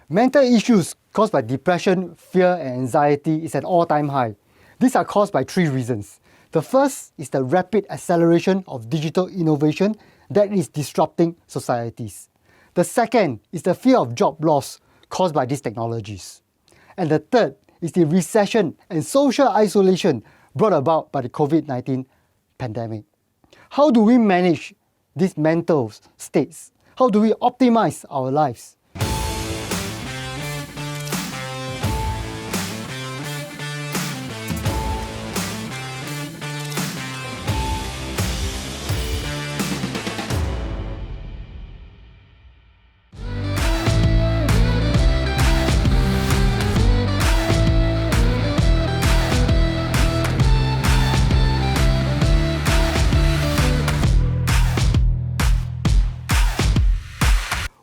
Mental issues caused by depression, fear, and anxiety is at all-time high. These are caused by three reasons. The first is the rapid acceleration of digital innovation that is disrupting societies. The second is the fear of job loss caused by these technologies. And the third is the recession and social isolation brought about by the COVID-19 pandemic. How do we manage these mental states? How do we optimize our lives?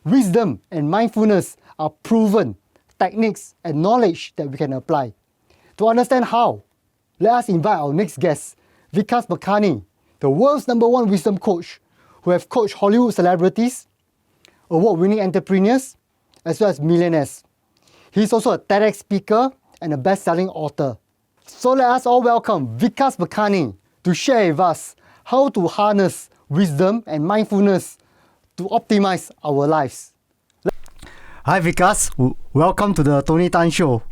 Wisdom and mindfulness are proven techniques and knowledge that we can apply. To understand how, let us invite our next guest, Vikas Malkani, the world's #1 wisdom coach, who have coached Hollywood celebrities, award-winning entrepreneurs, as well as millionaires. He's also a TEDx speaker and a best-selling author. So let us all welcome Vikas Malkani to share with us how to harness wisdom and mindfulness to optimize our lives. Hi Vikas, welcome to the Tony Tan Show.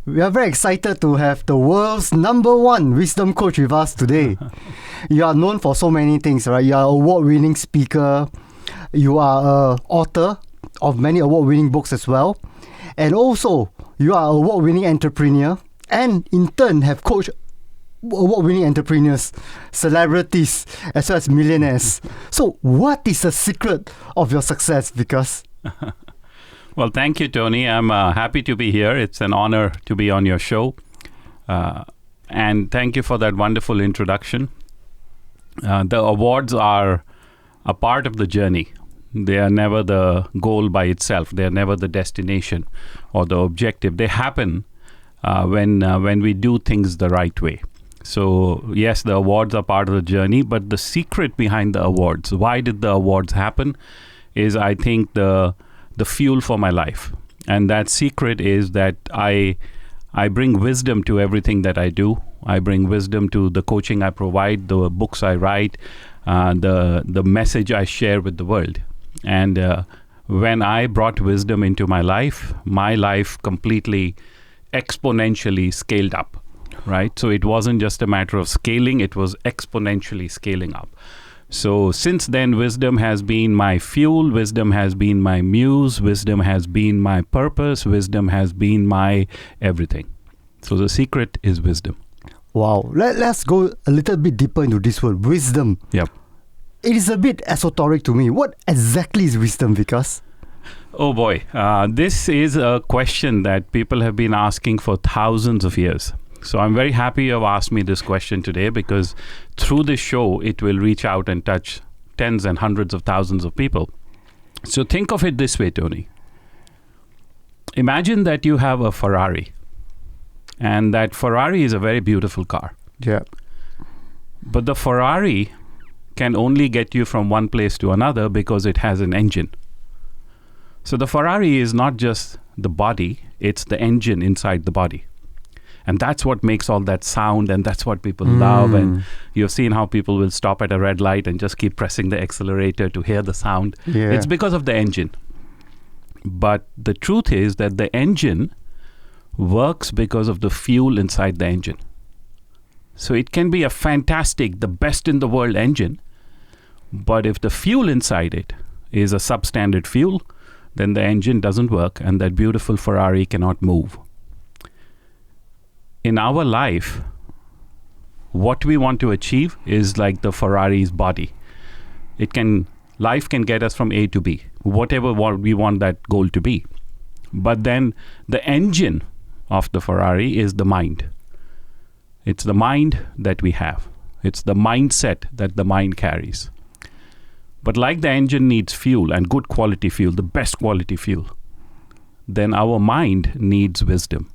We are very excited to have the world's #1 wisdom coach with us today. You are known for so many things, right? You are an award-winning speaker, you are an author of many award-winning books as well, and also you are an award-winning entrepreneur, and in turn have coached award-winning entrepreneurs, celebrities, as well as millionaires. So what is the secret of your success, Vikas? Well, thank you, Tony. I'm happy to be here. It's an honor to be on your show. And thank you for that wonderful introduction. The awards are a part of the journey. They are never the goal by itself. They are never the destination or the objective. They happen when we do things the right way. So yes, the awards are part of the journey, but the secret behind the awards, why did the awards happen, is I think the fuel for my life. And that secret is that I bring wisdom to everything that I do. I bring wisdom to the coaching I provide, the books I write, the message I share with the world. And when I brought wisdom into my life completely exponentially scaled up. Right? So it wasn't just a matter of scaling, it was exponentially scaling up. So since then, wisdom has been my fuel, wisdom has been my muse, wisdom has been my purpose, wisdom has been my everything. So the secret is wisdom. Wow. Let's go a little bit deeper into this word, wisdom. Yep. It is a bit esoteric to me. What exactly is wisdom, Vikas? Oh boy, this is a question that people have been asking for thousands of years. So I'm very happy you have asked me this question today, because through this show, it will reach out and touch tens and hundreds of thousands of people. So think of it this way, Tony. Imagine that you have a Ferrari, and that Ferrari is a very beautiful car. Yeah. But the Ferrari can only get you from one place to another because it has an engine. So the Ferrari is not just the body, it's the engine inside the body. And that's what makes all that sound, and that's what people love. And you've seen how people will stop at a red light and just keep pressing the accelerator to hear the sound. Yeah. It's because of the engine. But the truth is that the engine works because of the fuel inside the engine. So it can be a fantastic, the best in the world engine, but if the fuel inside it is a substandard fuel, then the engine doesn't work, and that beautiful Ferrari cannot move. In our life, what we want to achieve is like the Ferrari's body. Life can get us from A to B, whatever we want that goal to be. But then the engine of the Ferrari is the mind. It's the mind that we have. It's the mindset that the mind carries. But like the engine needs fuel, and good quality fuel, the best quality fuel, then our mind needs wisdom.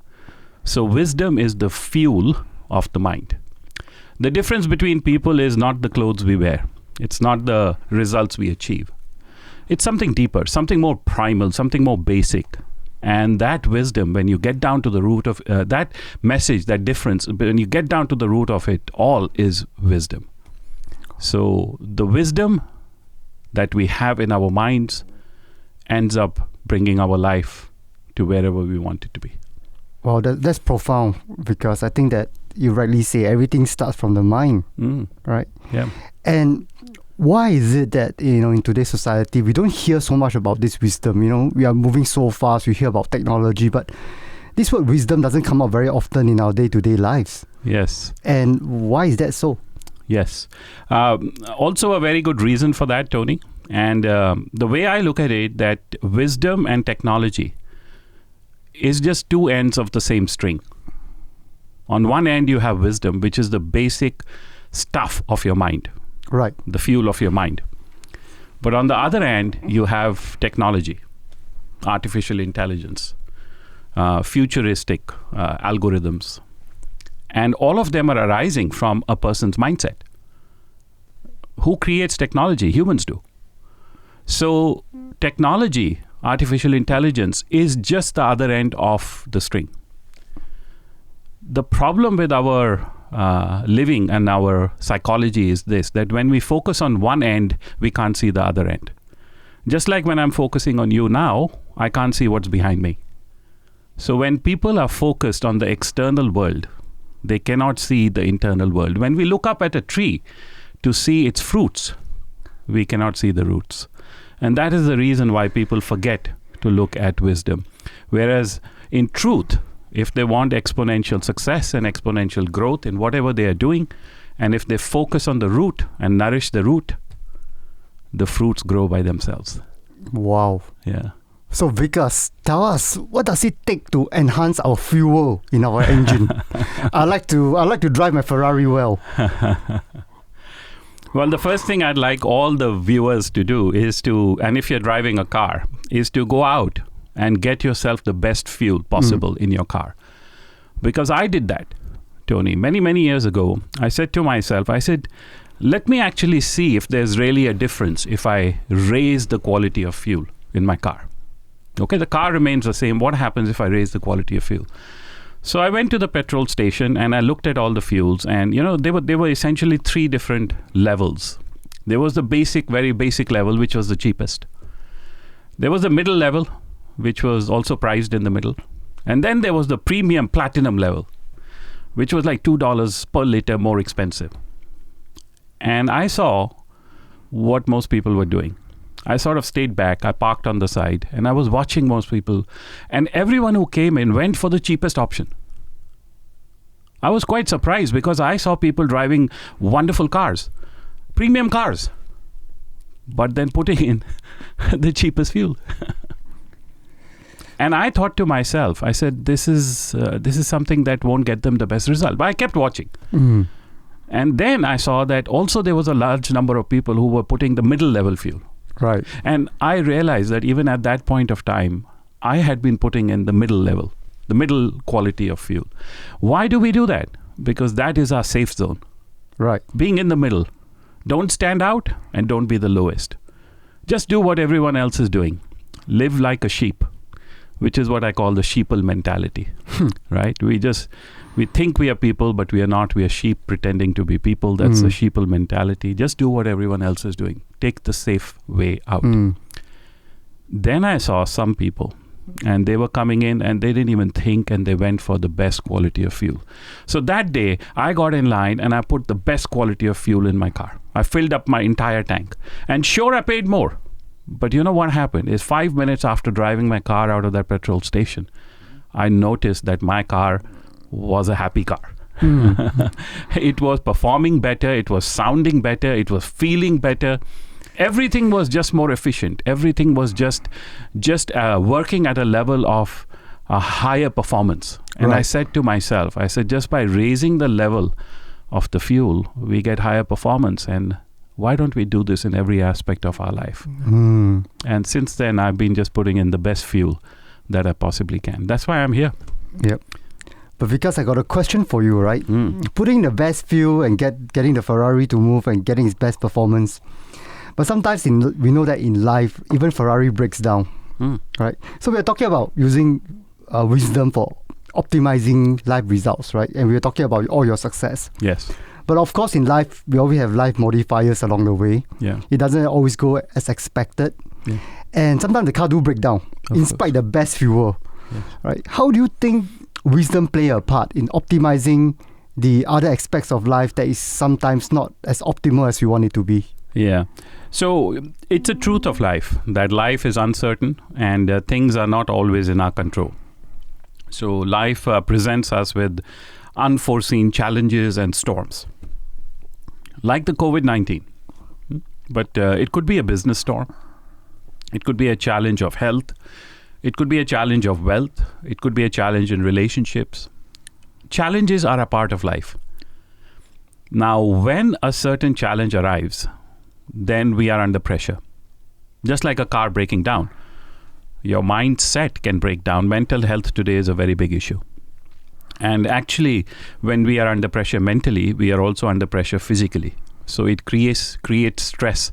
So wisdom is the fuel of the mind. The difference between people is not the clothes we wear. It's not the results we achieve. It's something deeper, something more primal, something more basic. And that wisdom, when you get down to the root of that message, that difference, when you get down to the root of it all, is wisdom. So the wisdom that we have in our minds ends up bringing our life to wherever we want it to be. Well, that's profound, because I think that you rightly say everything starts from the mind, right? Yeah. And why is it that, in today's society, we don't hear so much about this wisdom? We are moving so fast, we hear about technology, but this word wisdom doesn't come up very often in our day-to-day lives. Yes. And why is that so? Yes. Also a very good reason for that, Tony. And the way I look at it, that wisdom and technology is just two ends of the same string. On one end, you have wisdom, which is the basic stuff of your mind. Right. The fuel of your mind. But on the other end, you have technology, artificial intelligence, futuristic algorithms. And all of them are arising from a person's mindset. Who creates technology? Humans do. So technology, artificial intelligence, is just the other end of the string. The problem with our living and our psychology is this, that when we focus on one end, we can't see the other end. Just like when I'm focusing on you now, I can't see what's behind me. So when people are focused on the external world, they cannot see the internal world. When we look up at a tree to see its fruits, we cannot see the roots. And that is the reason why people forget to look at wisdom. Whereas in truth, if they want exponential success and exponential growth in whatever they are doing, and if they focus on the root and nourish the root, the fruits grow by themselves. Wow. Yeah. So Vikas, tell us, what does it take to enhance our fuel in our engine? I like to drive my Ferrari well. Well, the first thing I'd like all the viewers to do is to, and if you're driving a car, is to go out and get yourself the best fuel possible in your car. Because I did that, Tony, many, many years ago. I said to myself, let me actually see if there's really a difference if I raise the quality of fuel in my car. Okay, the car remains the same. What happens if I raise the quality of fuel? So I went to the petrol station and I looked at all the fuels, and they were essentially three different levels. There was the very basic level, which was the cheapest. There was the middle level, which was also priced in the middle. And then there was the premium platinum level, which was like $2 per liter more expensive. And I saw what most people were doing. I sort of stayed back, I parked on the side, and I was watching most people. And everyone who came in went for the cheapest option. I was quite surprised because I saw people driving wonderful cars, premium cars, but then putting in the cheapest fuel. And I thought to myself, I said, this is something that won't get them the best result. But I kept watching. And then I saw that also there was a large number of people who were putting the middle level fuel. Right. And I realized that even at that point of time, I had been putting in the middle level, the middle quality of fuel. Why do we do that? Because that is our safe zone. Right. Being in the middle. Don't stand out and don't be the lowest. Just do what everyone else is doing. Live like a sheep, which is what I call the sheeple mentality. Right? We think we are people, but we are not. We are sheep pretending to be people. That's the sheeple mentality. Just do what everyone else is doing. Take the safe way out. Then I saw some people, and they were coming in and they didn't even think, and they went for the best quality of fuel. So that day, I got in line and I put the best quality of fuel in my car. I filled up my entire tank. And sure, I paid more. But you know what happened is 5 minutes after driving my car out of that petrol station, I noticed that my car was a happy car. It was performing better. It was sounding better. It was feeling better. Everything was just more efficient. Everything was just working at a level of a higher performance. And I said to myself, just by raising the level of the fuel, we get higher performance. And why don't we do this in every aspect of our life? And since then, I've been just putting in the best fuel that I possibly can. That's why I'm here. Yep. But Vikas, I got a question for you, right? Putting the best fuel and getting the Ferrari to move and getting its best performance. But sometimes we know that in life, even Ferrari breaks down. right? So we're talking about using wisdom for optimizing life results, right? And we're talking about all your success. Yes. But of course, in life, we always have life modifiers along the way. Yeah. It doesn't always go as expected. Yeah. And sometimes the car do break down, in spite the best fuel. Yes. Right? How do you think wisdom play a part in optimizing the other aspects of life that is sometimes not as optimal as we want it to be? Yeah. So it's a truth of life that life is uncertain and things are not always in our control. So life presents us with unforeseen challenges and storms, like the COVID-19. But it could be a business storm. It could be a challenge of health. It could be a challenge of wealth. It could be a challenge in relationships. Challenges are a part of life. Now, when a certain challenge arrives, then we are under pressure. Just like a car breaking down. Your mindset can break down. Mental health today is a very big issue. And actually, when we are under pressure mentally, we are also under pressure physically. So it creates stress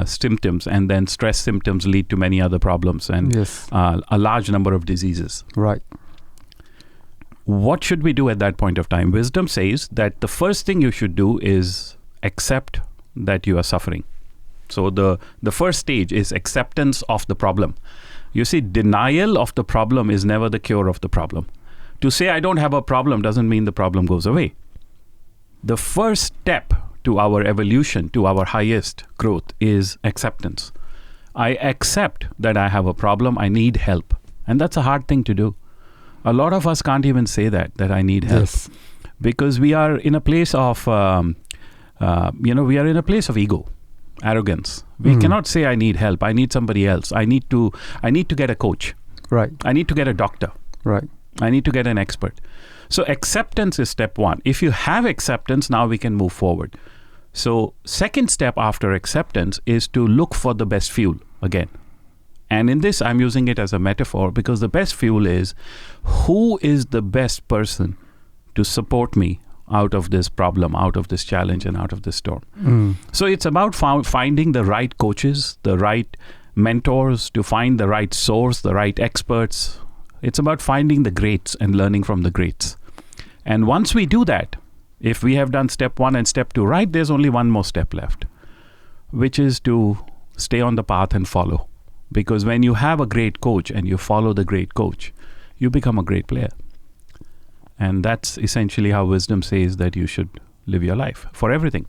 symptoms, and then stress symptoms lead to many other problems and a large number of diseases. Right. What should we do at that point of time? Wisdom says that the first thing you should do is accept that you are suffering. So the first stage is acceptance of the problem. You see, denial of the problem is never the cure of the problem. To say I don't have a problem doesn't mean the problem goes away. The first step to our evolution, to our highest growth, is acceptance. I accept that I have a problem, I need help. And that's a hard thing to do. A lot of us can't even say that I need help. Yes. Because we are in a place of, we are in a place of ego, arrogance. We cannot say I need help, I need somebody else. I need to get a coach. Right. I need to get a doctor. Right. I need to get an expert. So acceptance is step one. If you have acceptance, now we can move forward. So second step after acceptance is to look for the best fuel again. And in this, I'm using it as a metaphor because the best fuel is, who is the best person to support me out of this problem, out of this challenge, and out of this storm? So it's about finding the right coaches, the right mentors, to find the right source, the right experts. It's about finding the greats and learning from the greats. And once we do that, if we have done step one and step two right, there's only one more step left, which is to stay on the path and follow. Because when you have a great coach and you follow the great coach, you become a great player. And that's essentially how wisdom says that you should live your life for everything.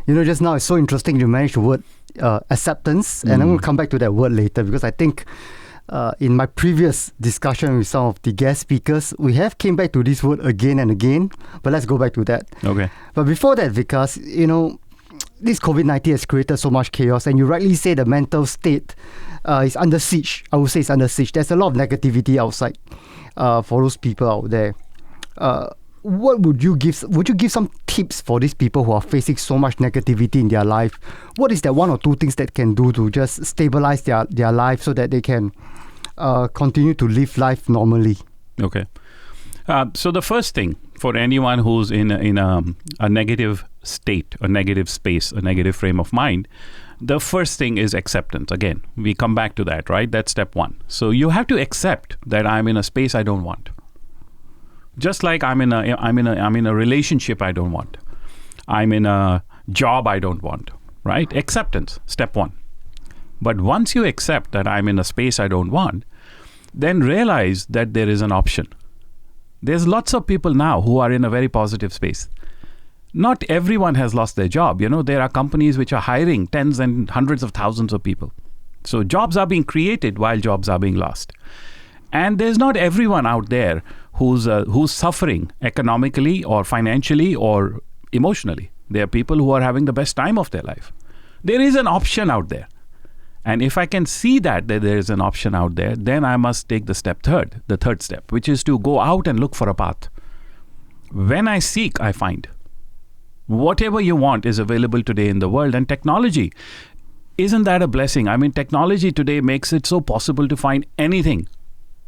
Just now it's so interesting you managed the word acceptance, and I'm going to come back to that word later because I think in my previous discussion with some of the guest speakers, we have came back to this word again and again, but let's go back to that. Okay. But before that, Vikas, this COVID-19 has created so much chaos, and you rightly say the mental state is under siege. I would say it's under siege. There's a lot of negativity outside for those people out there. What would you give? Would you give some tips for these people who are facing so much negativity in their life? What is that one or two things that can do to just stabilize their life so that they can continue to live life normally? Okay. So the first thing for anyone who's in a negative state, a negative space, a negative frame of mind, the first thing is acceptance. Again, we come back to that, right? That's step one. So you have to accept that I'm in a space I don't want. Just like I'm in a relationship I don't want. I'm in a job I don't want, right? Acceptance, step one. But once you accept that I'm in a space I don't want, then realize that there is an option. There's lots of people now who are in a very positive space. Not everyone has lost their job. There are companies which are hiring tens and hundreds of thousands of people. So jobs are being created while jobs are being lost. And there's not everyone out there who's suffering economically or financially or emotionally. There are people who are having the best time of their life. There is an option out there. And if I can see that there is an option out there, then I must take the third step, which is to go out and look for a path. When I seek, I find. Whatever you want is available today in the world. And technology, isn't that a blessing? I mean, technology today makes it so possible to find anything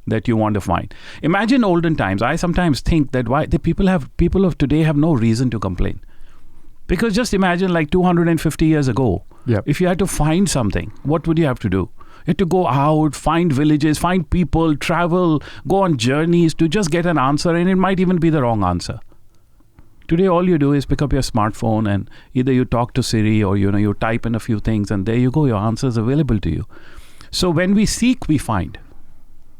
that you want to find. Imagine olden times. I sometimes think that why the people of today have no reason to complain. Because just imagine like 250 years ago, if you had to find something, what would you have to do? You have to go out, find villages, find people, travel, go on journeys to just get an answer, and it might even be the wrong answer. Today, all you do is pick up your smartphone and either you talk to Siri or you type in a few things, and there you go, your answer is available to you. So when we seek, we find.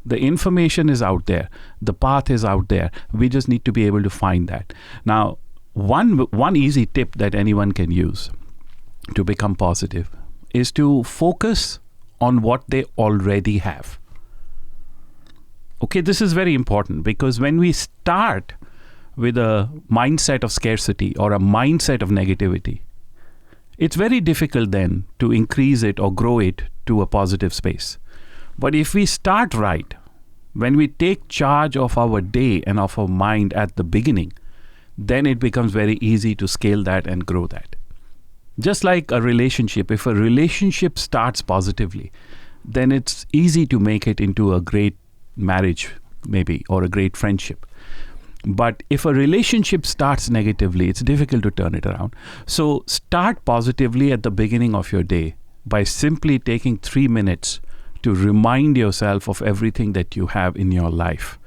The information is out there. The path is out there. We just need to be able to find that. Now, one easy tip that anyone can use to become positive is to focus on what they already have. Okay, this is very important, because when we start with a mindset of scarcity or a mindset of negativity, it's very difficult then to increase it or grow it to a positive space. But if we start right, when we take charge of our day and of our mind at the beginning, then it becomes very easy to scale that and grow that. Just like a relationship, if a relationship starts positively, then it's easy to make it into a great marriage, maybe, or a great friendship. But if a relationship starts negatively, it's difficult to turn it around. So start positively at the beginning of your day by simply taking 3 minutes to remind yourself of everything that you have in your life.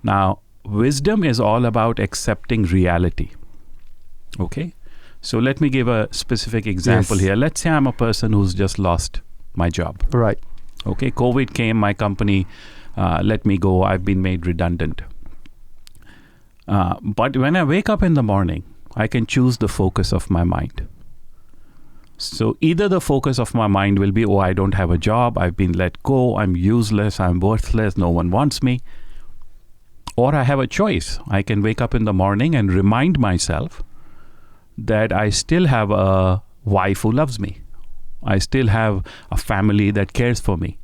Now, wisdom is all about accepting reality. Okay? So let me give a specific example here. Let's say I'm a person who's just lost my job. Right. Okay, COVID came, my company let me go, I've been made redundant. But when I wake up in the morning, I can choose the focus of my mind. So either the focus of my mind will be, oh, I don't have a job, I've been let go, I'm useless, I'm worthless, no one wants me. Or I have a choice. I can wake up in the morning and remind myself that I still have a wife who loves me. I still have a family that cares for me.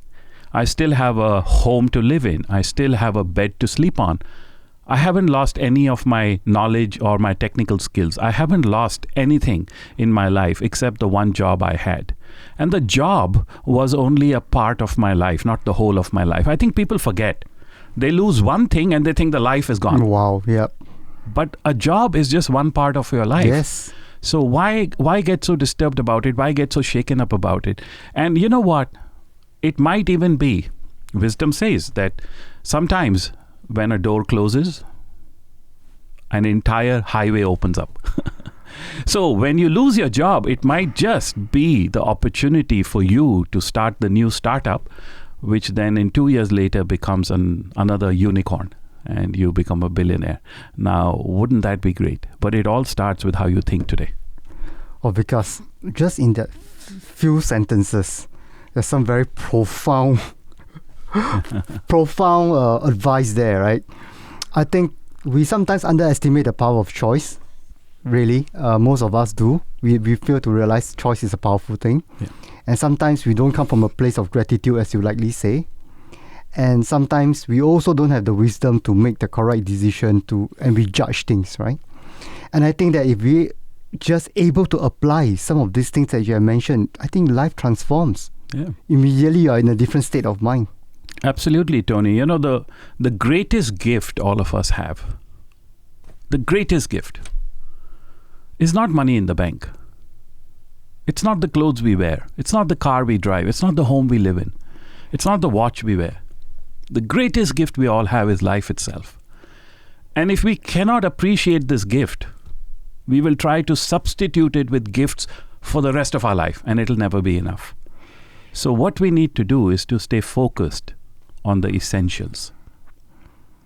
I still have a home to live in. I still have a bed to sleep on. I haven't lost any of my knowledge or my technical skills. I haven't lost anything in my life except the one job I had. And the job was only a part of my life, not the whole of my life. I think people forget. They lose one thing and they think the life is gone. Wow, yeah. But a job is just one part of your life. Yes. So why get so disturbed about it? Why get so shaken up about it? And you know what? It might even be, wisdom says that sometimes when a door closes, an entire highway opens up. So when you lose your job, it might just be the opportunity for you to start the new startup, which then in 2 years later becomes another unicorn and you become a billionaire. Now, wouldn't that be great? But it all starts with how you think today. Oh, because just in that few sentences, there's some very profound advice there, right? I think we sometimes underestimate the power of choice. Really, most of us do. We fail to realize choice is a powerful thing. Yeah. And sometimes we don't come from a place of gratitude, as you likely say. And sometimes we also don't have the wisdom to make the correct decision and we judge things, right? And I think that if we just able to apply some of these things that you have mentioned, I think life transforms. Yeah. Immediately you are in a different state of mind. Absolutely, Tony. You know, the greatest gift all of us have, the greatest gift is not money in the bank. It's not the clothes we wear. It's not the car we drive. It's not the home we live in. It's not the watch we wear. The greatest gift we all have is life itself. And if we cannot appreciate this gift, we will try to substitute it with gifts for the rest of our life, and it'll never be enough. So what we need to do is to stay focused on the essentials.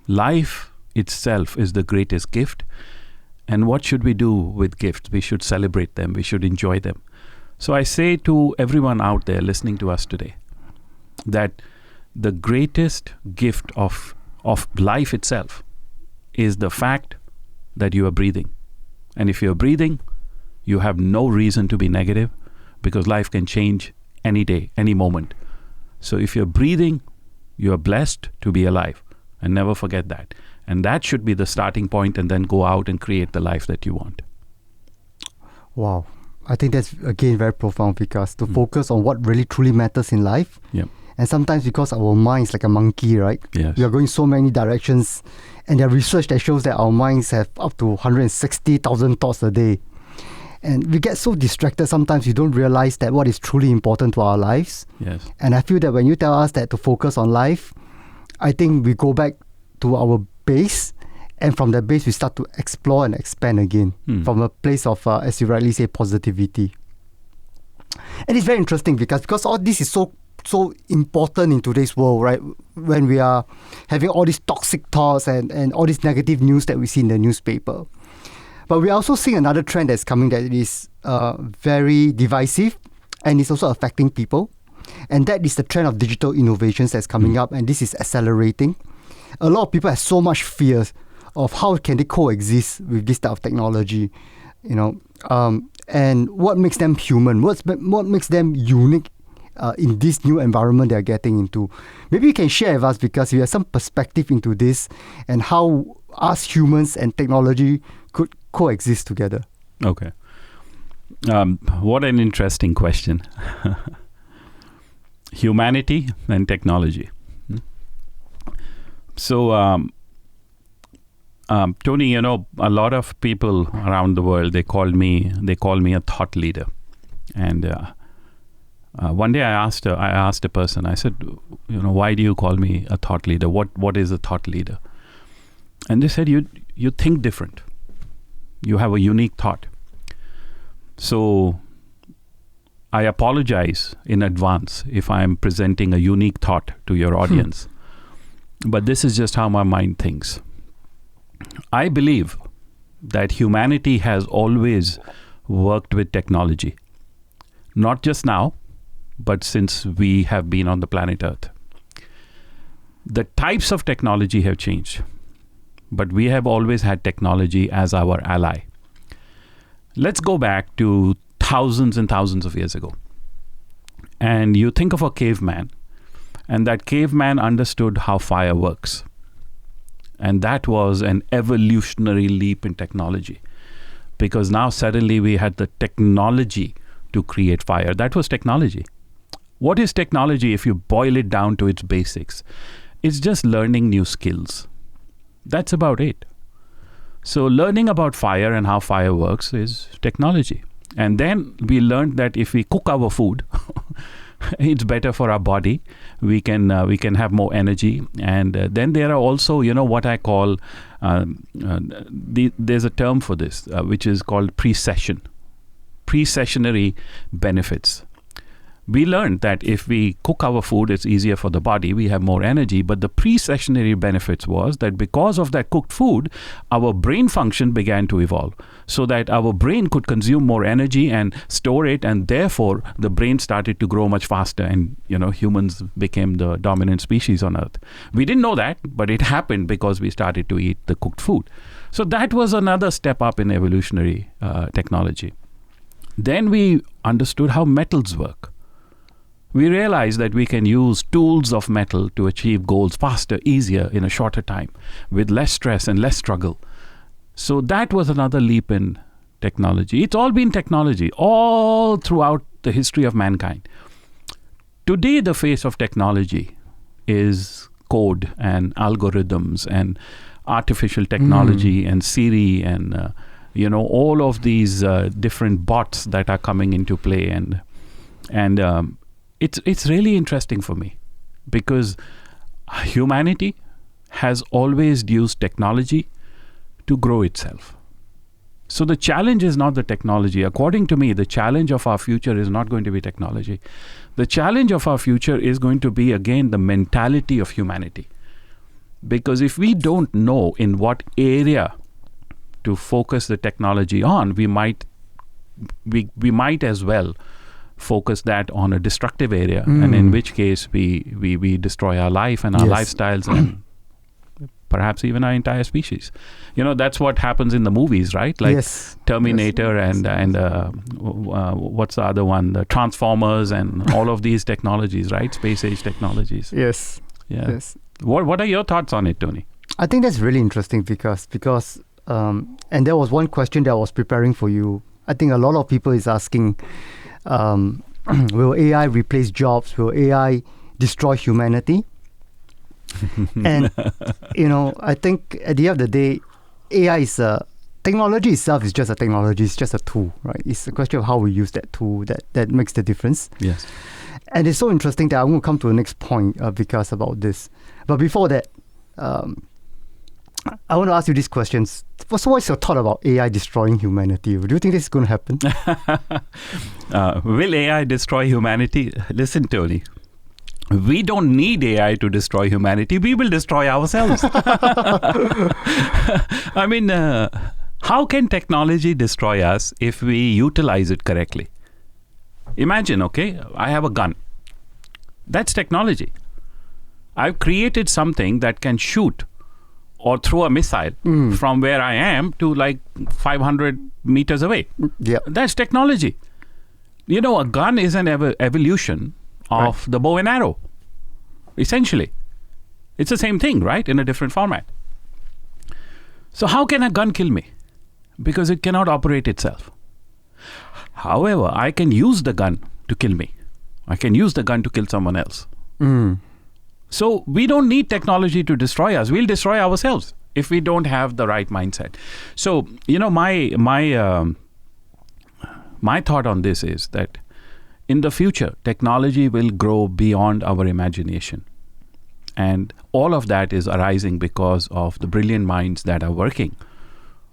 Life itself is the greatest gift. And what should we do with gifts? We should celebrate them. We should enjoy them. So I say to everyone out there listening to us today that the greatest gift of life itself is the fact that you are breathing. And if you're breathing, you have no reason to be negative, because life can change any day, any moment. So if you're breathing, you are blessed to be alive. And never forget that. And that should be the starting point, and then go out and create the life that you want. Wow. I think that's, again, very profound, because to focus on what really truly matters in life. Yeah. And sometimes because our mind is like a monkey, right? Yes. We are going so many directions. And there are research that shows that our minds have up to 160,000 thoughts a day. And we get so distracted sometimes we don't realize that what is truly important to our lives. Yes. And I feel that when you tell us that to focus on life, I think we go back to our base, and from that base we start to explore and expand again from a place of, as you rightly say, positivity. And it's very interesting because all this is so important in today's world, right? When we are having all these toxic thoughts and all this negative news that we see in the newspaper. But we're also seeing another trend that's coming that is very divisive and it's also affecting people. And that is the trend of digital innovations that's coming up, and this is accelerating. A lot of people have so much fear of how can they coexist with this type of technology, and what makes them human, what makes them unique in this new environment they're getting into. Maybe you can share with us, because you have some perspective into this and how us humans and technology could coexist together. Okay. What an interesting question. Humanity and technology. So, Tony, a lot of people around the world, they call me a thought leader. And one day I asked a person, I said, why do you call me a thought leader? What is a thought leader? And they said, you think different. You have a unique thought. So I apologize in advance if I'm presenting a unique thought to your audience. But this is just how my mind thinks. I believe that humanity has always worked with technology. Not just now, but since we have been on the planet Earth. The types of technology have changed, but we have always had technology as our ally. Let's go back to thousands and thousands of years ago. And you think of a caveman, and that caveman understood how fire works. And that was an evolutionary leap in technology, because now suddenly we had the technology to create fire. That was technology. What is technology if you boil it down to its basics? It's just learning new skills. That's about it. So learning about fire and how fire works is technology. And then we learned that if we cook our food, it's better for our body. We can have more energy. And then there are also, what I call, there's a term for this, which is called precessionary benefits. We learned that if we cook our food, it's easier for the body, we have more energy. But the precessionary benefits was that because of that cooked food, our brain function began to evolve, so that our brain could consume more energy and store it, and therefore the brain started to grow much faster, and humans became the dominant species on Earth. We didn't know that, but it happened because we started to eat the cooked food. So that was another step up in evolutionary technology. Then we understood how metals work. We realized that we can use tools of metal to achieve goals faster, easier, in a shorter time, with less stress and less struggle. So that was another leap in technology. It's all been technology, all throughout the history of mankind. Today, the face of technology is code and algorithms and artificial technology and Siri and all of these different bots that are coming into play, and it's really interesting for me, because humanity has always used technology to grow itself. So the challenge is not the technology. According to me, the challenge of our future is not going to be technology. The challenge of our future is going to be, again, the mentality of humanity. Because if we don't know in what area to focus the technology on, we might as well focus that on a destructive area, and in which case we destroy our life and our lifestyles and perhaps even our entire species. That's what happens in the movies, right? Like Terminator and what's the other one? The Transformers and all of these technologies, right? Space age technologies. Yes. What are your thoughts on it, Tony? I think that's really interesting because and there was one question that I was preparing for you. I think a lot of people is asking, will AI replace jobs? Will AI destroy humanity? And I think at the end of the day, AI is technology itself is just a technology. It's just a tool, right? It's a question of how we use that tool that makes the difference. Yes. And it's so interesting that I'm going to come to the next point, Vikas, about this. But before that, I want to ask you these questions. First, what's your thought about AI destroying humanity? Do you think this is going to happen? Will AI destroy humanity? Listen, Tony. We don't need AI to destroy humanity. We will destroy ourselves. I mean, how can technology destroy us if we utilize it correctly? Imagine, okay, I have a gun. That's technology. I've created something that can shoot or throw a missile from where I am to like 500 meters away. Yeah. That's technology. You know, a gun is an evolution of the bow and arrow, essentially. It's the same thing, right? In a different format. So how can a gun kill me? Because it cannot operate itself. However, I can use the gun to kill me. I can use the gun to kill someone else. So we don't need technology to destroy us. We'll destroy ourselves if we don't have the right mindset. So, you know, my thought on this is that in the future, technology will grow beyond our imagination. And all of that is arising because of the brilliant minds that are working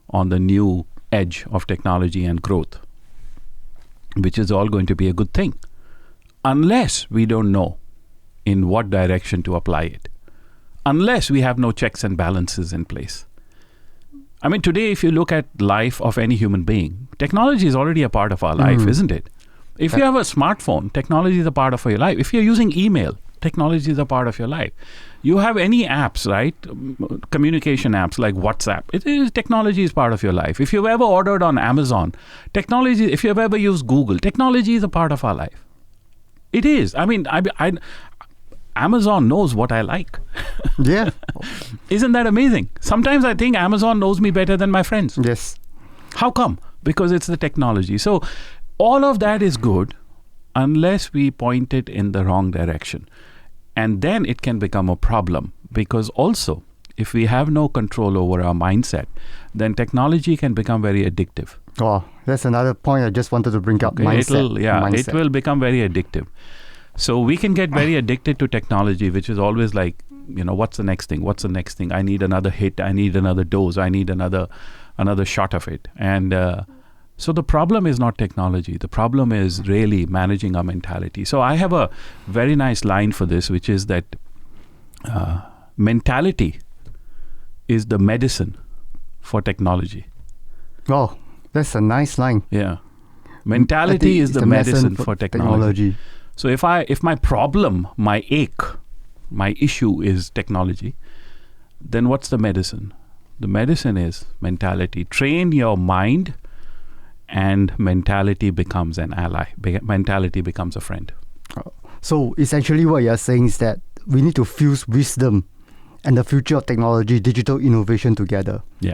on the new edge of technology and growth, which is all going to be a good thing, unless we don't know in what direction to apply it, unless we have no checks and balances in place. I mean, today, if you look at life of any human being, technology is already a part of our life, isn't it? If you have a smartphone, technology is a part of your life. If you're using email, technology is a part of your life. You have any apps, right? Communication apps like WhatsApp. Technology is part of your life. If you've ever ordered on Amazon, technology, if you've ever used Google, technology is a part of our life. It is. I mean, Amazon knows what I like. Yeah. Isn't that amazing? Sometimes I think Amazon knows me better than my friends. Yes. How come? Because it's the technology. So all of that is good unless we point it in the wrong direction. And then it can become a problem, because also if we have no control over our mindset, then technology can become very addictive. Oh, that's another point I just wanted to bring up. Okay, Mindset. it will become very addictive. So we can get very addicted to technology, which is always like, you know, what's the next thing? What's the next thing? I need another hit. I need another dose. I need another shot of it. And so the problem is not technology. The problem is really managing our mentality. So I have a very nice line for this, which is that mentality is the medicine for technology. Oh, that's a nice line. Yeah. Mentality is the medicine for technology. So if my problem, my ache, my issue is technology, then what's the medicine? The medicine is mentality. Train your mind, and mentality becomes an ally. Mentality becomes a friend. So essentially what you're saying is that we need to fuse wisdom and the future of technology, digital innovation together. Yeah.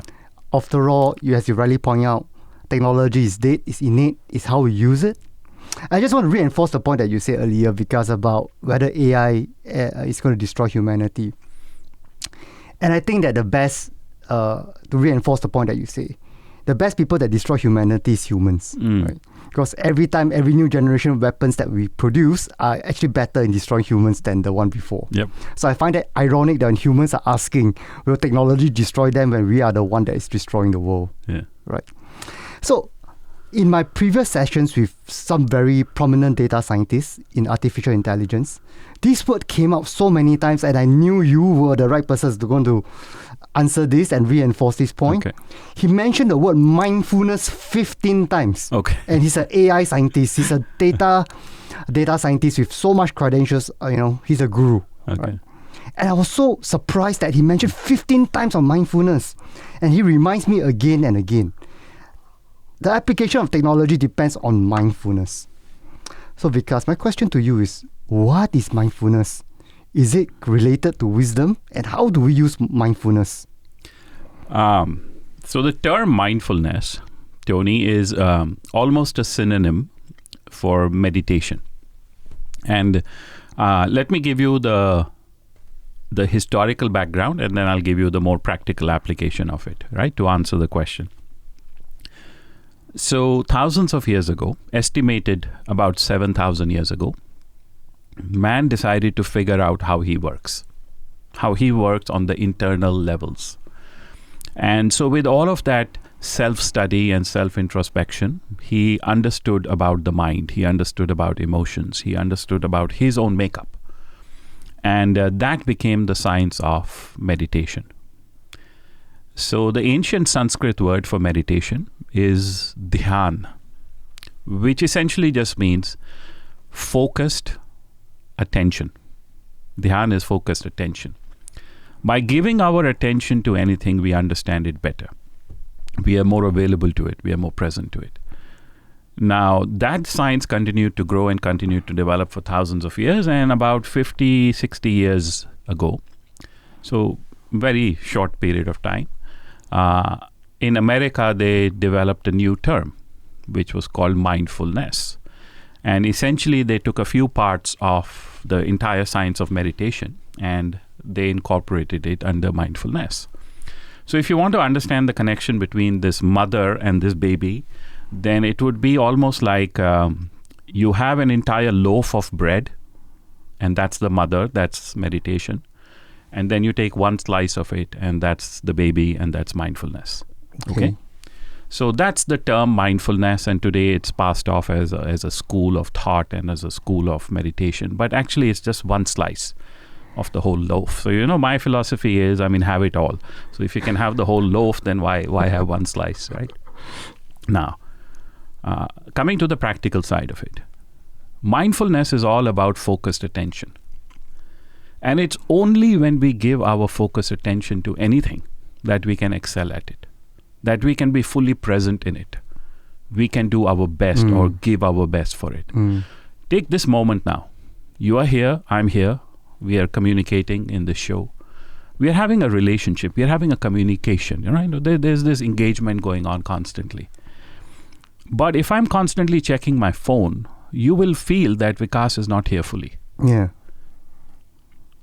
After all, as you rightly point out, technology is dead, it's innate, it's how we use it. I just want to reinforce the point that you said earlier, because about whether AI is going to destroy humanity. And I think that the best, to reinforce the point that you say, the best people that destroy humanity is humans. Right? Because every time, every new generation of weapons that we produce are actually better in destroying humans than the one before. Yep. So I find that ironic that when humans are asking, will technology destroy them when we are the one that is destroying the world? Yeah. Right. So in my previous sessions with some very prominent data scientists in artificial intelligence, this word came out so many times, and I knew you were the right person to go to answer this and reinforce this point. Okay. He mentioned the word mindfulness 15 times. Okay. And he's an AI scientist. He's a data scientist with so much credentials. He's a guru. Okay. Right? And I was so surprised that he mentioned 15 times on mindfulness. And he reminds me again and again. The application of technology depends on mindfulness. So Vikas, my question to you is, what is mindfulness? Is it related to wisdom? And how do we use mindfulness? So the term mindfulness, Tony, is almost a synonym for meditation. And let me give you the historical background, and then I'll give you the more practical application of it, right, to answer the question. So thousands of years ago, estimated about 7,000 years ago, man decided to figure out how he works on the internal levels. And so with all of that self-study and self-introspection, he understood about the mind, he understood about emotions, he understood about his own makeup. And that became the science of meditation. So the ancient Sanskrit word for meditation is dhyan, which essentially just means focused attention. Dhyan is focused attention. By giving our attention to anything, we understand it better. We are more available to it. We are more present to it. Now, that science continued to grow and continued to develop for thousands of years. And about 50, 60 years ago, so very short period of time, in America, they developed a new term, which was called mindfulness. And essentially, they took a few parts of the entire science of meditation and they incorporated it under mindfulness. So if you want to understand the connection between this mother and this baby, then it would be almost like you have an entire loaf of bread, and that's the mother, that's meditation. And then you take one slice of it, and that's the baby, and that's mindfulness. Okay? So that's the term mindfulness, and today it's passed off as a school of thought and as a school of meditation. But actually, it's just one slice of the whole loaf. So, my philosophy is, have it all. So if you can have the whole loaf, then why have one slice, right? Now, coming to the practical side of it, mindfulness is all about focused attention. And it's only when we give our focused attention to anything that we can excel at it, that we can be fully present in it. We can do our best or give our best for it. Take this moment now. You are here, I'm here. We are communicating in this show. We are having a relationship. We are having a communication. Right? There's this engagement going on constantly. But if I'm constantly checking my phone, you will feel that Vikas is not here fully. Yeah.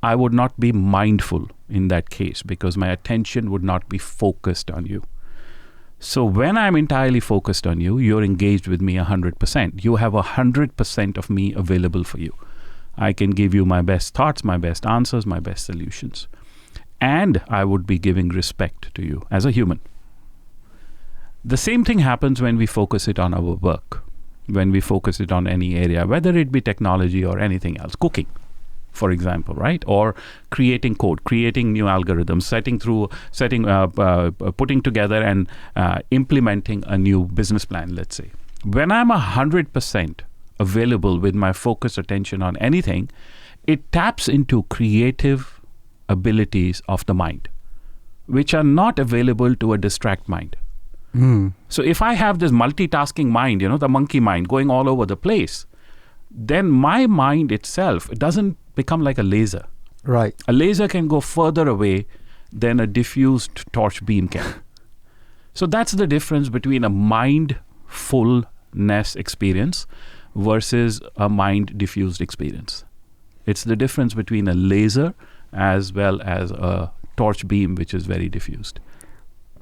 I would not be mindful in that case because my attention would not be focused on you. So when I'm entirely focused on you, you're engaged with me 100%. You have 100% of me available for you. I can give you my best thoughts, my best answers, my best solutions. And I would be giving respect to you as a human. The same thing happens when we focus it on our work, when we focus it on any area, whether it be technology or anything else, cooking, for example, right? Or creating code, creating new algorithms, putting together and implementing a new business plan, let's say. When I'm 100% available with my focused attention on anything, it taps into creative abilities of the mind, which are not available to a distract mind. So if I have this multitasking mind, the monkey mind going all over the place, then my mind itself, it doesn't become like a laser. Right. A laser can go further away than a diffused torch beam can. So that's the difference between a mindfulness experience versus a mind diffused experience. It's the difference between a laser as well as a torch beam, which is very diffused.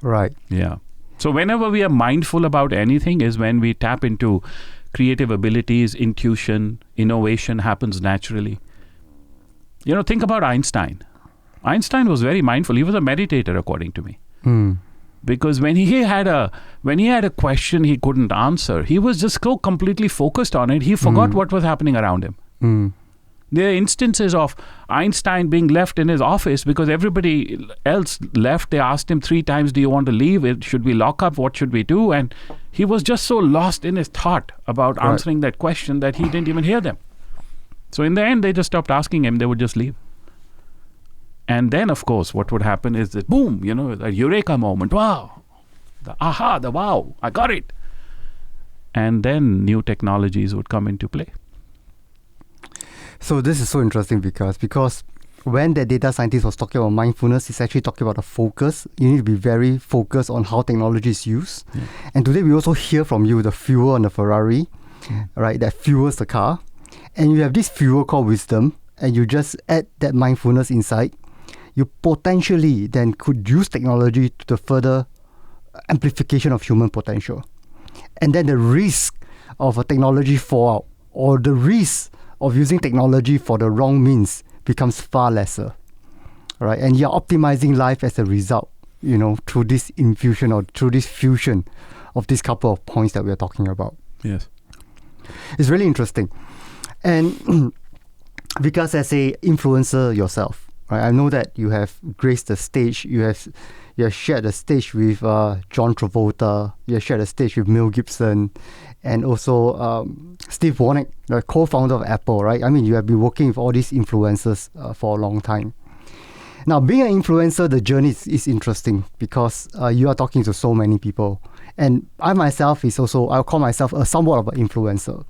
Right. Yeah. So whenever we are mindful about anything is when we tap into creative abilities, intuition, innovation happens naturally. Think about Einstein. Einstein was very mindful. He was a meditator, according to me. Because when he had a question he couldn't answer, he was just so completely focused on it, he forgot what was happening around him. There are instances of Einstein being left in his office because everybody else left. They asked him 3 times, do you want to leave? Should we lock up? What should we do? And he was just so lost in his thought about answering that question that he didn't even hear them. So in the end, they just stopped asking him. They would just leave. And then, of course, what would happen is that, boom, a eureka moment. Wow. The aha, the wow, I got it. And then new technologies would come into play. So this is so interesting because when the data scientist was talking about mindfulness, he's actually talking about a focus. You need to be very focused on how technology is used. And today we also hear from you the fuel on the Ferrari, right, that fuels the car. And you have this fuel called wisdom, and you just add that mindfulness inside. You potentially then could use technology to the further amplification of human potential. And then the risk of a technology fallout or the risk of using technology for the wrong means becomes far lesser, right? And you're optimizing life as a result, through this infusion or through this fusion of this couple of points that we're talking about. Yes. It's really interesting. And because as a influencer yourself, right, I know that you have graced the stage. You have shared the stage with John Travolta. You have shared the stage with Mel Gibson, and also Steve Wozniak, the co-founder of Apple. Right? I mean, you have been working with all these influencers for a long time. Now, being an influencer, the journey is interesting because you are talking to so many people, and I myself I'll call myself a somewhat of an influencer.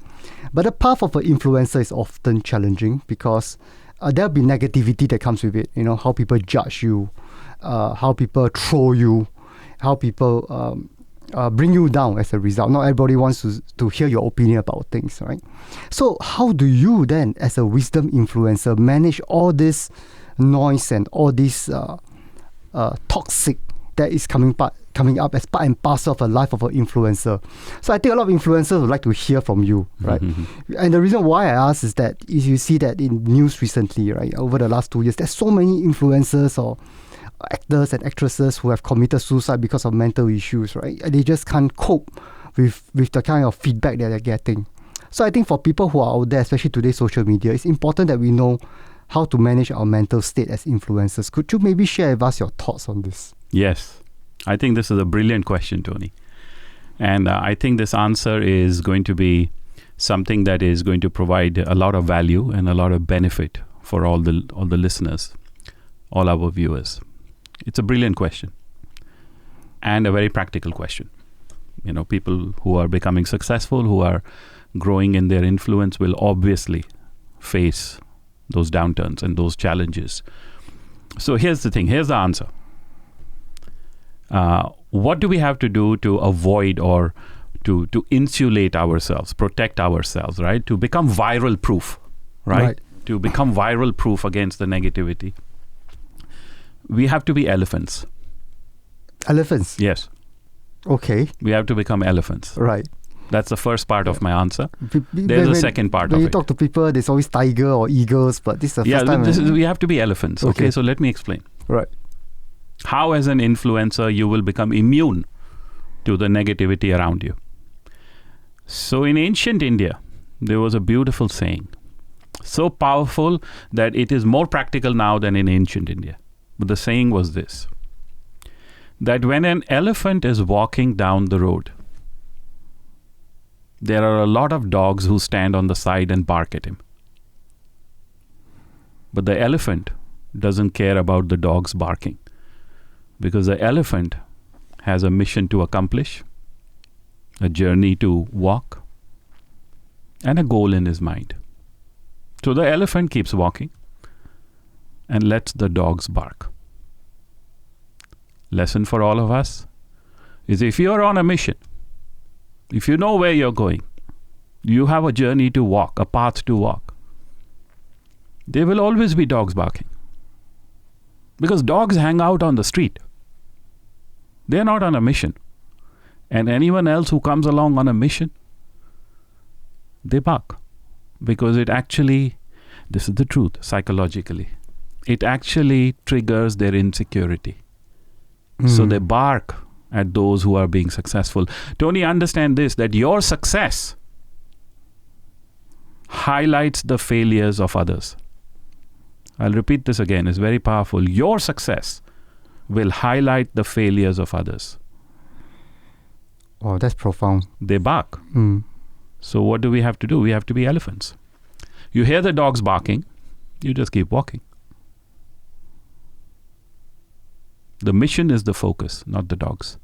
But the path of an influencer is often challenging because there'll be negativity that comes with it. How people judge you, how people troll you, how people bring you down as a result. Not everybody wants to hear your opinion about things, right? So how do you then, as a wisdom influencer, manage all this noise and all this toxic that is coming up as part and parcel of a life of an influencer? So I think a lot of influencers would like to hear from you, right? And the reason why I ask is that if you see that in news recently, right, over the last 2 years, there's so many influencers or actors and actresses who have committed suicide because of mental issues, right? And they just can't cope with the kind of feedback that they're getting. So I think for people who are out there, especially today's social media, it's important that we know how to manage our mental state as influencers. Could you maybe share with us your thoughts on this? Yes. I think this is a brilliant question, Tony. And I think this answer is going to be something that is going to provide a lot of value and a lot of benefit for all the listeners, all our viewers. It's a brilliant question and a very practical question. People who are becoming successful, who are growing in their influence will obviously face those downturns and those challenges. So here's the thing. Here's the answer. What do we have to do to avoid or to insulate ourselves, protect ourselves, right? To become viral proof, right? To become viral proof against the negativity. We have to be elephants. Elephants? Yes. Okay. We have to become elephants. Right. That's the first part of my answer. There's a second part of it. When you talk to people, there's always tiger or eagles, but this is the first time. We have to be elephants. Okay, so let me explain. Right. How, as an influencer, you will become immune to the negativity around you. So in ancient India, there was a beautiful saying, so powerful that it is more practical now than in ancient India. But the saying was this, that when an elephant is walking down the road, there are a lot of dogs who stand on the side and bark at him. But the elephant doesn't care about the dogs barking, because the elephant has a mission to accomplish, a journey to walk, and a goal in his mind. So the elephant keeps walking and lets the dogs bark. Lesson for all of us is, if you're on a mission, if you know where you're going, you have a journey to walk, a path to walk, there will always be dogs barking. Because dogs hang out on the street. They're not on a mission. And anyone else who comes along on a mission, they bark. Because it actually, this is the truth psychologically, it actually triggers their insecurity. So they bark at those who are being successful. Tony, understand this, that your success highlights the failures of others. I'll repeat this again, it's very powerful. Your success will highlight the failures of others. Oh, that's profound. They bark. So what do we have to do? We have to be elephants. You hear the dogs barking, you just keep walking. The mission is the focus, not the dogs.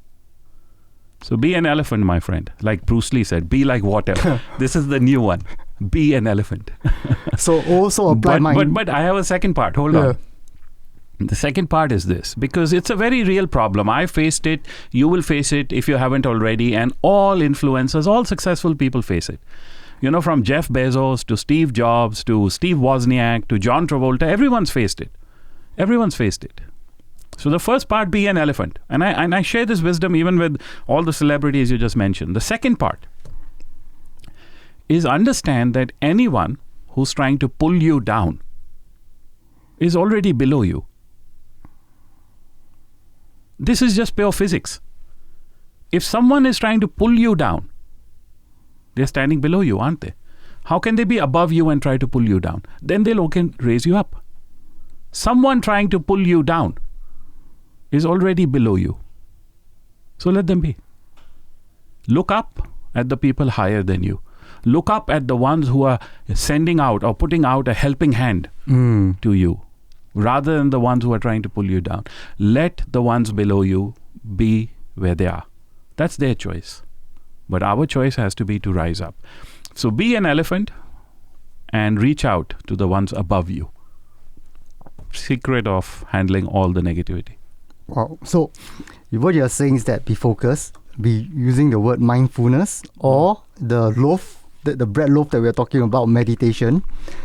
So be an elephant, my friend. Like Bruce Lee said, be like water. This is the new one. Be an elephant. So also apply But I have a second part. Hold on. The second part is this, because it's a very real problem. I faced it. You will face it if you haven't already. And all influencers, all successful people face it. From Jeff Bezos to Steve Jobs to Steve Wozniak to John Travolta, everyone's faced it. Everyone's faced it. So the first part, be an elephant. And I share this wisdom even with all the celebrities you just mentioned. The second part is understand that anyone who's trying to pull you down is already below you. This is just pure physics. If someone is trying to pull you down, they're standing below you, aren't they? How can they be above you and try to pull you down? Then they'll can raise you up. Someone trying to pull you down is already below you. So let them be. Look up at the people higher than you. Look up at the ones who are sending out or putting out a helping hand to you, rather than the ones who are trying to pull you down. Let the ones below you be where they are. That's their choice. But our choice has to be to rise up. So be an elephant and reach out to the ones above you. Secret of handling all the negativity. Wow. So what you're saying is that be focused, be using the word mindfulness or the loaf, the bread loaf that we're talking about, meditation,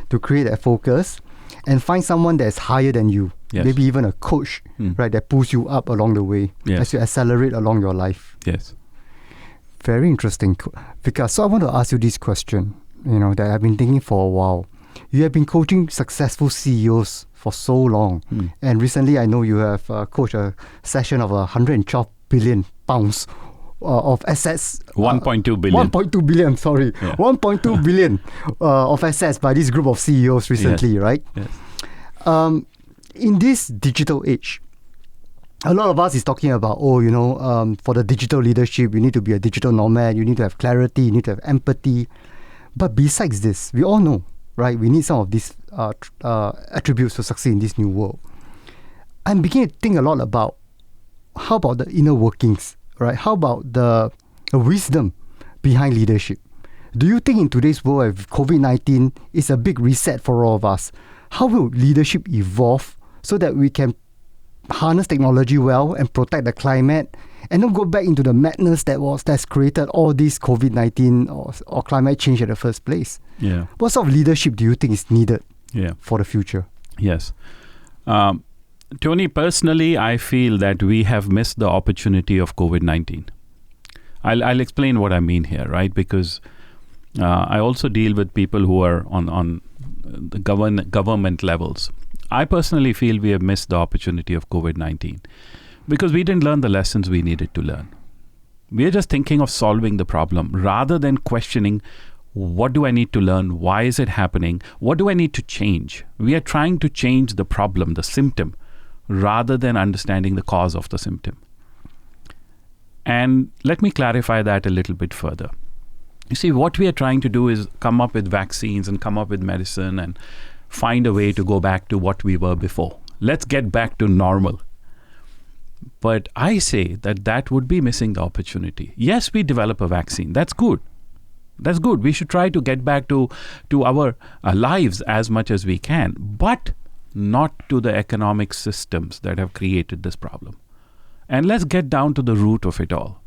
to create that focus and find someone that's higher than you. Yes. Maybe even a coach, right, that pulls you up along the way as you accelerate along your life. Yes. Very interesting. Vikas, so I want to ask you this question, that I've been thinking for a while. You have been coaching successful CEOs for so long. And recently I know you have coached a session of 112 billion pounds of assets. 1.2 billion. 1.2 billion, sorry. Yeah. 1.2 billion of assets by this group of CEOs recently, right? Yes. In this digital age, a lot of us is talking about, for the digital leadership, you need to be a digital nomad, you need to have clarity, you need to have empathy. But besides this, we all know, right, we need some of these attributes to succeed in this new world. I'm beginning to think a lot about how about the inner workings, right? How about the wisdom behind leadership? Do you think in today's world with COVID-19 is a big reset for all of us? How will leadership evolve so that we can harness technology well and protect the climate and not go back into the madness that's created all this COVID-19 or climate change in the first place? Yeah. What sort of leadership do you think is needed for the future? Yes. Tony, personally, I feel that we have missed the opportunity of COVID-19. I'll explain what I mean here, right? Because I also deal with people who are on the government levels. I personally feel we have missed the opportunity of COVID-19 because we didn't learn the lessons we needed to learn. We are just thinking of solving the problem rather than questioning, what do I need to learn? Why is it happening? What do I need to change? We are trying to change the problem, the symptom, rather than understanding the cause of the symptom. And let me clarify that a little bit further. You see, what we are trying to do is come up with vaccines and come up with medicine and find a way to go back to what we were before. Let's get back to normal. But I say that would be missing the opportunity. Yes, we develop a vaccine. That's good. That's good. We should try to get back to our lives as much as we can, but not to the economic systems that have created this problem. And let's get down to the root of it all.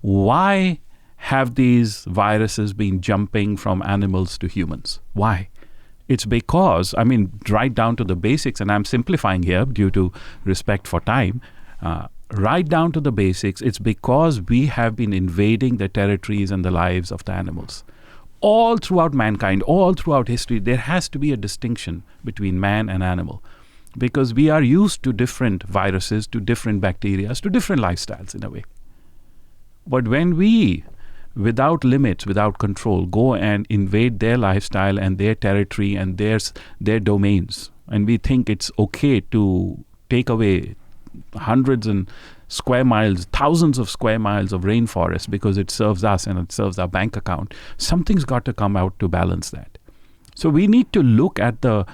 Why have these viruses been jumping from animals to humans? Why? It's because, right down to the basics, and I'm simplifying here due to respect for time, right down to the basics, it's because we have been invading the territories and the lives of the animals. All throughout mankind, all throughout history, there has to be a distinction between man and animal because we are used to different viruses, to different bacteria, to different lifestyles in a way. But when we, without limits, without control, go and invade their lifestyle and their territory and their domains, and we think it's okay to take away hundreds and square miles, thousands of square miles of rainforest because it serves us and it serves our bank account, something's got to come out to balance that. So we need to look at the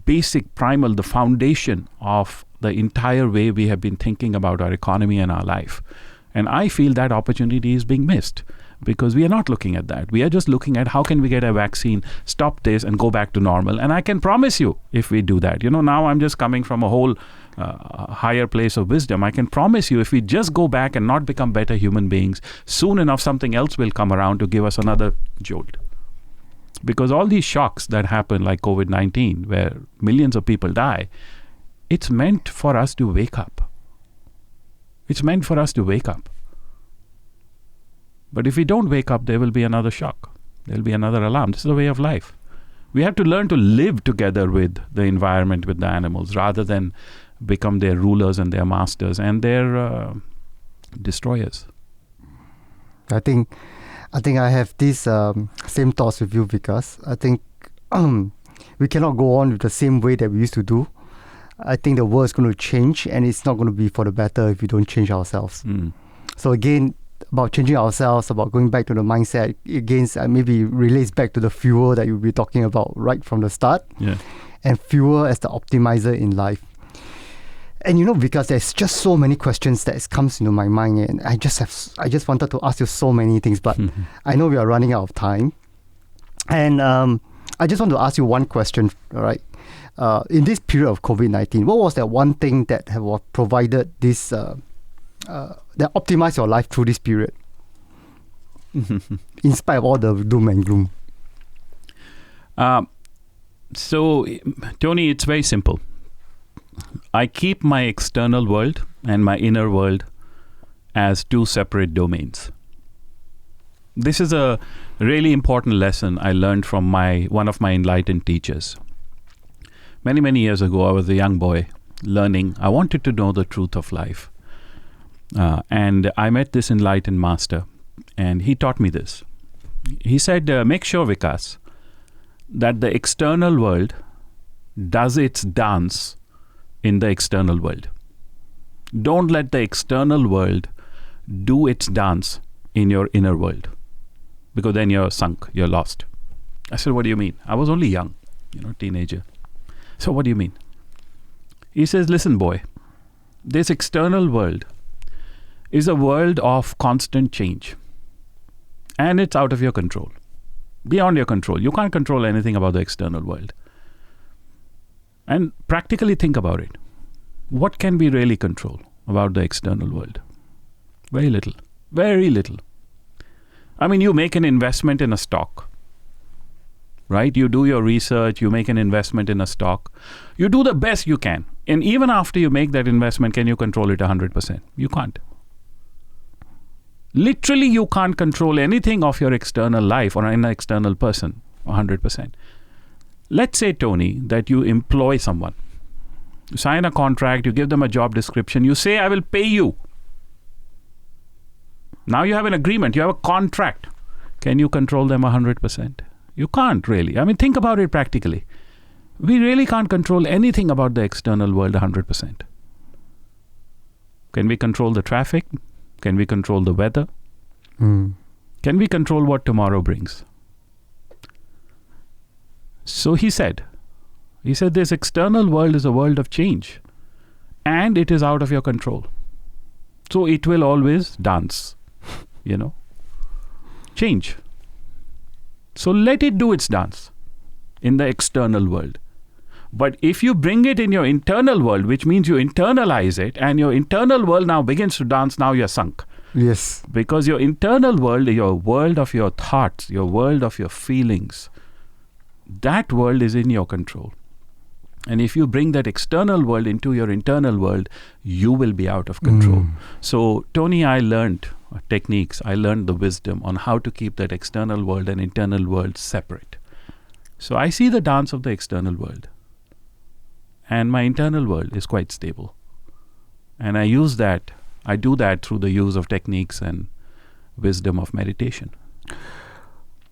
basic primal, the foundation of the entire way we have been thinking about our economy and our life. And I feel that opportunity is being missed because we are not looking at that. We are just looking at how can we get a vaccine, stop this and go back to normal. And I can promise you if we do that, now I'm just coming from a whole higher place of wisdom. I can promise you if we just go back and not become better human beings, soon enough something else will come around to give us another jolt. Because all these shocks that happen like COVID-19, where millions of people die, it's meant for us to wake up. It's meant for us to wake up. But if we don't wake up, there will be another shock. There will be another alarm. This is the way of life. We have to learn to live together with the environment, with the animals, rather than become their rulers and their masters and their destroyers. I think I have these same thoughts with you, Vikas. I think we cannot go on with the same way that we used to do. I think the world is going to change, and it's not going to be for the better if we don't change ourselves. So again, about changing ourselves, about going back to the mindset, again, maybe relates back to the fuel that you'll be talking about right from the start. Yeah. And fuel as the optimizer in life. And because there's just so many questions that comes into my mind, and I just wanted to ask you so many things, but I know we are running out of time. And I just want to ask you one question, all right? In this period of COVID-19, what was that one thing that have provided this, that optimized your life through this period? In spite of all the doom and gloom. So, Tony, it's very simple. I keep my external world and my inner world as two separate domains. This is a really important lesson I learned from one of my enlightened teachers. Many, many years ago, I was a young boy learning. I wanted to know the truth of life. And I met this enlightened master, and he taught me this. He said, make sure, Vikas, that the external world does its dance in the external world. Don't let the external world do its dance in your inner world, because then you're sunk, you're lost. I said, what do you mean? I was only young, teenager. So what do you mean? He says, listen, boy, this external world is a world of constant change, and it's out of your control, beyond your control. You can't control anything about the external world. And practically think about it. What can we really control about the external world? Very little. Very little. I mean, you make an investment in a stock, right? You do your research, you make an investment in a stock. You do the best you can. And even after you make that investment, can you control it 100%? You can't. Literally, you can't control anything of your external life or an external person 100%. Let's say, Tony, that you employ someone. You sign a contract, you give them a job description, you say, I will pay you. Now you have an agreement, you have a contract. Can you control them 100%? You can't really. I mean, think about it practically. We really can't control anything about the external world 100%. Can we control the traffic? Can we control the weather? Can we control what tomorrow brings? So he said, this external world is a world of change, and it is out of your control. So it will always dance, change. So let it do its dance in the external world. But if you bring it in your internal world, which means you internalize it, and your internal world now begins to dance, now you're sunk. Yes. Because your internal world, your world of your thoughts, your world of your feelings, that world is in your control. And if you bring that external world into your internal world, you will be out of control. So, Tony, I learned techniques, I learned the wisdom on how to keep that external world and internal world separate. So I see the dance of the external world, and my internal world is quite stable. And I do that through the use of techniques and wisdom of meditation.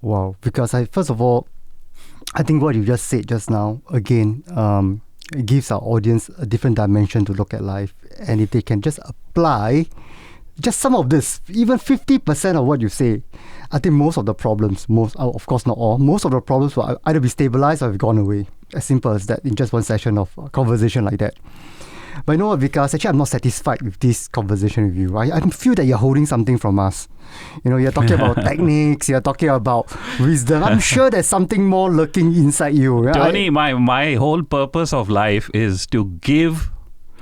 Wow. Because first of all, I think what you just said just now, again, it gives our audience a different dimension to look at life. And if they can just apply just some of this, even 50% of what you say, I think most of the problems, of course not all, most of the problems will either be stabilized or have gone away. As simple as that, in just one session of a conversation like that. But you know what, Vikas, actually I'm not satisfied with this conversation with you. I feel that you're holding something from us. You're talking about techniques, you're talking about wisdom. I'm sure there's something more lurking inside you. Right? Tony, my whole purpose of life is to give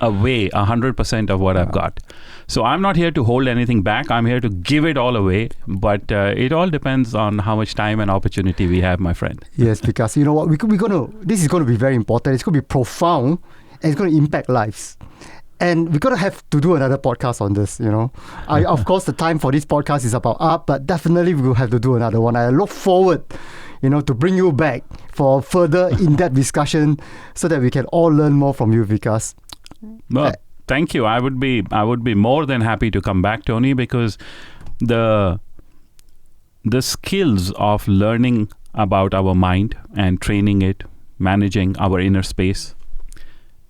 away 100% of what I've got. So I'm not here to hold anything back. I'm here to give it all away. But it all depends on how much time and opportunity we have, my friend. Yes, because you know what, this is going to be very important. It's going to be profound, and it's going to impact lives. And we're going to have to do another podcast on this, Of course, the time for this podcast is about up, but definitely we will have to do another one. I look forward, to bring you back for further in-depth discussion so that we can all learn more from you, Vikas. Well, thank you. I would be more than happy to come back, Tony, because the skills of learning about our mind and training it, managing our inner space,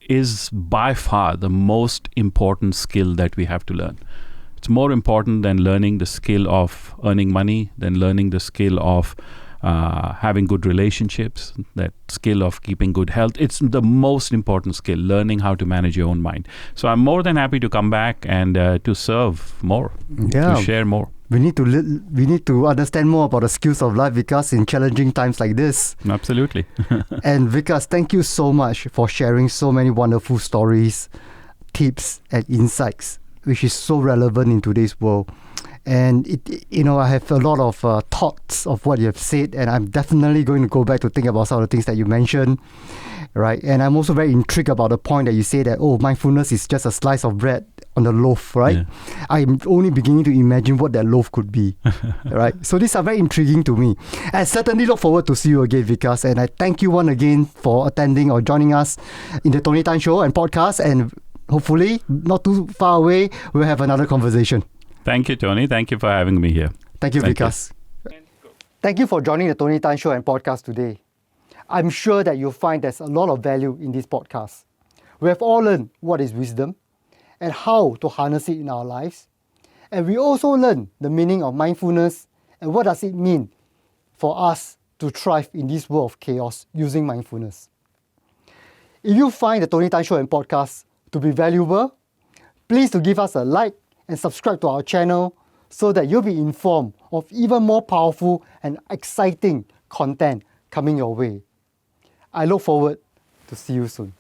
is by far the most important skill that we have to learn. It's more important than learning the skill of earning money, than learning the skill of having good relationships, that skill of keeping good health. It's the most important skill, learning how to manage your own mind. So I'm more than happy to come back and to serve more, to share more. We need to understand more about the skills of life, Vikas, in challenging times like this. Absolutely. And Vikas, thank you so much for sharing so many wonderful stories, tips, and insights, which is so relevant in today's world. And I have a lot of thoughts of what you have said, and I'm definitely going to go back to think about some of the things that you mentioned, right? And I'm also very intrigued about the point that you say that, mindfulness is just a slice of bread on the loaf, right? Yeah. I'm only beginning to imagine what that loaf could be, right? So these are very intriguing to me. I certainly look forward to see you again, Vikas, and I thank you once again for attending or joining us in the Tony Tan Show and podcast, and hopefully not too far away, we'll have another conversation. Thank you, Tony. Thank you for having me here. Thank you, Vikas. Thank you for joining the Tony Tan Show and podcast today. I'm sure that you'll find there's a lot of value in this podcast. We have all learned what is wisdom and how to harness it in our lives. And we also learn the meaning of mindfulness and what does it mean for us to thrive in this world of chaos using mindfulness. If you find the Tony Tan Show and podcast to be valuable, please to give us a like and subscribe to our channel so that you'll be informed of even more powerful and exciting content coming your way. I look forward to see you soon.